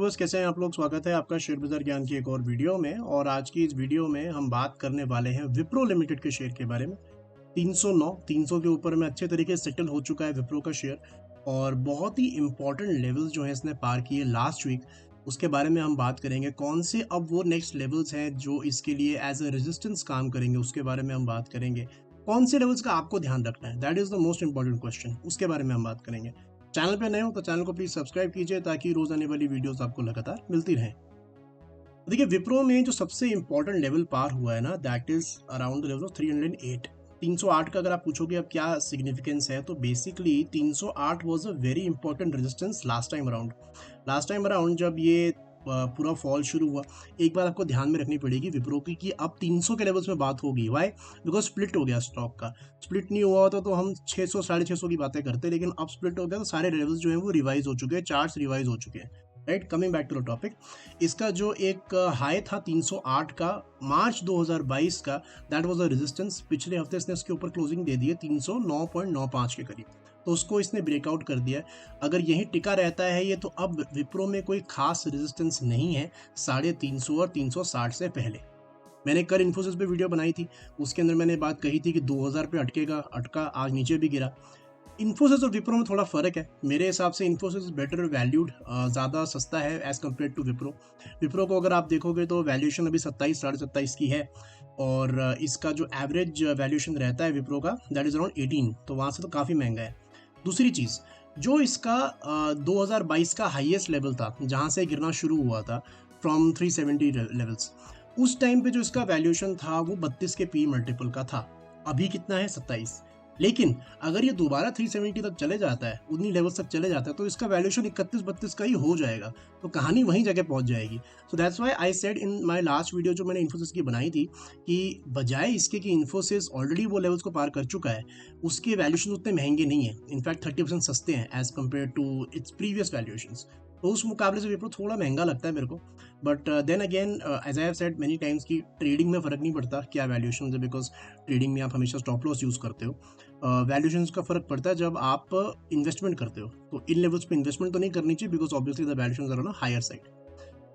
Viewers, कैसे हैं आप लोग। स्वागत है आपका शेयर बाजार ज्ञान की एक और वीडियो में। और आज की इस वीडियो में हम बात करने वाले हैं विप्रो लिमिटेड के शेयर के बारे में। 300 के ऊपर में अच्छे तरीके से सेटल हो चुका है विप्रो का शेयर, और बहुत ही इंपॉर्टेंट लेवल्स जो है इसने पार किए लास्ट वीक, उसके बारे में हम बात करेंगे। कौन से अब वो नेक्स्ट लेवल्स हैं जो इसके लिए एज अ रेजिस्टेंस काम करेंगे, उसके बारे में हम बात करेंगे। कौन से लेवल्स का आपको ध्यान रखना है, that is the most important question, उसके बारे में हम बात करेंगे। चैनल पे नए हो तो चैनल को प्लीज सब्सक्राइब कीजिए ताकि रोज आने वाली वीडियोस आपको लगातार मिलती रहें। देखिए, विप्रो में जो सबसे इंपॉर्टेंट लेवल पार हुआ है ना, that is around the level of 308। 308 का अगर आप पूछोगे अब क्या सिग्निफिकेंस है, तो basically 308 was a very important resistance last time around. जब ये पूरा फॉल शुरू हुआ, एक बात आपको ध्यान में रखनी पड़ेगी विप्रो की कि अब 300 के लेवल्स में बात होगी। वाई? बिकॉज स्प्लिट हो गया स्टॉक का। स्प्लिट नहीं हुआ होता तो हम 600 650 की बातें करते, लेकिन अब स्प्लिट हो गया तो सारे लेवल्स जो हैं वो रिवाइज हो चुके हैं, चार्ट्स रिवाइज हो चुके हैं। Right, coming back to the topic, इसका जो एक हाई था 308 का मार्च 2022 का, दैट वाज अ रेजिस्टेंस। पिछले हफ्ते इसने इसके ऊपर क्लोजिंग दे दी है 309.95 के करीब, तो उसको इसने ब्रेकआउट कर दिया है। अगर यही टिका रहता है ये, तो अब विप्रो में कोई खास रेजिस्टेंस नहीं है 350 और 360 से पहले। मैंने कल इन्फोसिस पे वीडियो बनाई थी, उसके अंदर मैंने बात कही थी कि 2000 पे अटकेगा, अटका, आज नीचे भी गिरा। इन्फोसिस और विप्रो में थोड़ा फर्क है मेरे हिसाब से। इन्फोसिस बेटर वैल्यूड, ज़्यादा सस्ता है as compare to Wipro. Wipro को अगर आप देखोगे तो वैल्यूएशन अभी 27 27.5 की है, और इसका जो एवरेज वैल्यूएशन रहता है विप्रो का, दैट इज अराउंड 18, तो वहाँ से तो काफ़ी महंगा है। दूसरी चीज़, जो इसका 2022 का हाईएस्ट लेवल था, जहाँ से गिरना शुरू हुआ था फ्रॉम 370 लेवल्स, उस टाइम पे जो इसका वैल्यूएशन था वो 32 के पी मल्टीपल का था। अभी कितना है? 27। लेकिन अगर ये दोबारा 370 तक चले जाता है, उन्हीं लेवल्स तक चले जाता है, तो इसका वैल्यूएशन 31-32 का ही हो जाएगा, तो कहानी वहीं जगह पहुंच जाएगी। So that's why I said in my last video जो मैंने इन्फोसिस की बनाई थी, कि बजाय इसके कि इन्फोसिस ऑलरेडी वो लेवल्स को पार कर चुका है, उसके वैल्यूएशन उतने महंगे नहीं है, इनफैक्ट 30% सस्ते हैं as compare to its previous valuations. तो उस मुकाबले से विप्रो थोड़ा महंगा लगता है मेरे को। But then again, as I have said many times, की ट्रेडिंग में फ़र्क नहीं पड़ता क्या वैल्यूएशन है, बिकॉज ट्रेडिंग में आप हमेशा स्टॉप लॉस यूज़ करते हो। वैल्यूएशन का फ़र्क पड़ता है जब आप इन्वेस्टमेंट करते हो, तो इन लेवल्स पे इन्वेस्टमेंट तो नहीं करनी चाहिए, because obviously the valuation are on a higher side.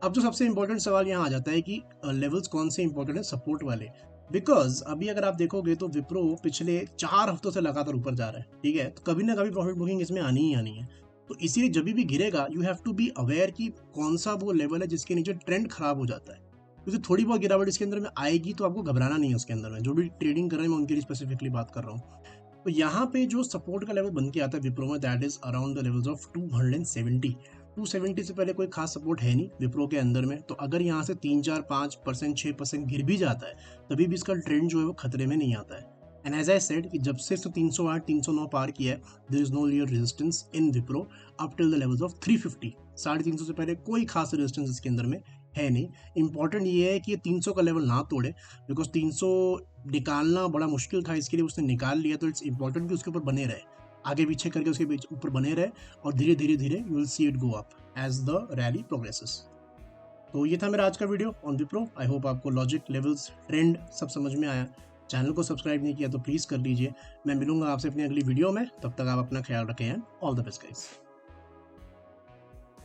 अब जो सबसे इंपॉर्टेंट सवाल यहाँ आ जाता है कि लेवल्स कौन से इंपॉर्टेंट है, सपोर्ट वाले। बिकॉज अभी अगर आप देखोगे तो विप्रो पिछले 4 हफ्तों से लगातार ऊपर जा रहा है, ठीक है, तो कभी ना कभी प्रॉफिट बुकिंग इसमें आनी ही आनी है। तो इसीलिए जब भी गिरेगा, you have to be aware कि कौन सा वो लेवल है जिसके नीचे ट्रेंड खराब हो जाता है, क्योंकि थोड़ी बहुत गिरावट इसके अंदर में आएगी तो आपको घबराना नहीं है उसके अंदर में। जो भी ट्रेडिंग कर रहे हैं मैं उनके लिए स्पेसिफिकली बात कर रहा हूँ। तो यहाँ पे जो सपोर्ट का लेवल बन के आता है विप्रो में, that is around the levels of 270। 270 से पहले कोई खास सपोर्ट है नहीं विप्रो के अंदर में। तो अगर यहाँ से 3-4-5%, 6% गिर भी जाता है, तभी भी इसका ट्रेंड जो है वो खतरे में नहीं आता है। एंड एज आई सेड कि जब से 308 309 पार किया है, there is no real resistance in Wipro up till the levels of 350। 350 से पहले कोई खास रेजिस्टेंस इसके अंदर में है नहीं। इंपॉर्टेंट ये है कि ये 300 का लेवल ना तोड़े, बिकॉज 300 निकालना बड़ा मुश्किल था इसके लिए, उसने निकाल लिया, तो इट्स इंपॉर्टेंट कि उसके ऊपर बने रहे, आगे पीछे करके उसके ऊपर बने रहे, और धीरे धीरे धीरे you will see it go up as the rally progresses. तो ये था मेरा आज का video on Wipro. I hope आपको लॉजिक, लेवल्स, ट्रेंड सब समझ में आया। चैनल को सब्सक्राइब नहीं किया तो प्लीज़ कर लीजिए। मैं मिलूंगा आपसे अपनी अगली वीडियो में, तब तक आप अपना ख्याल रखें and all the best guys.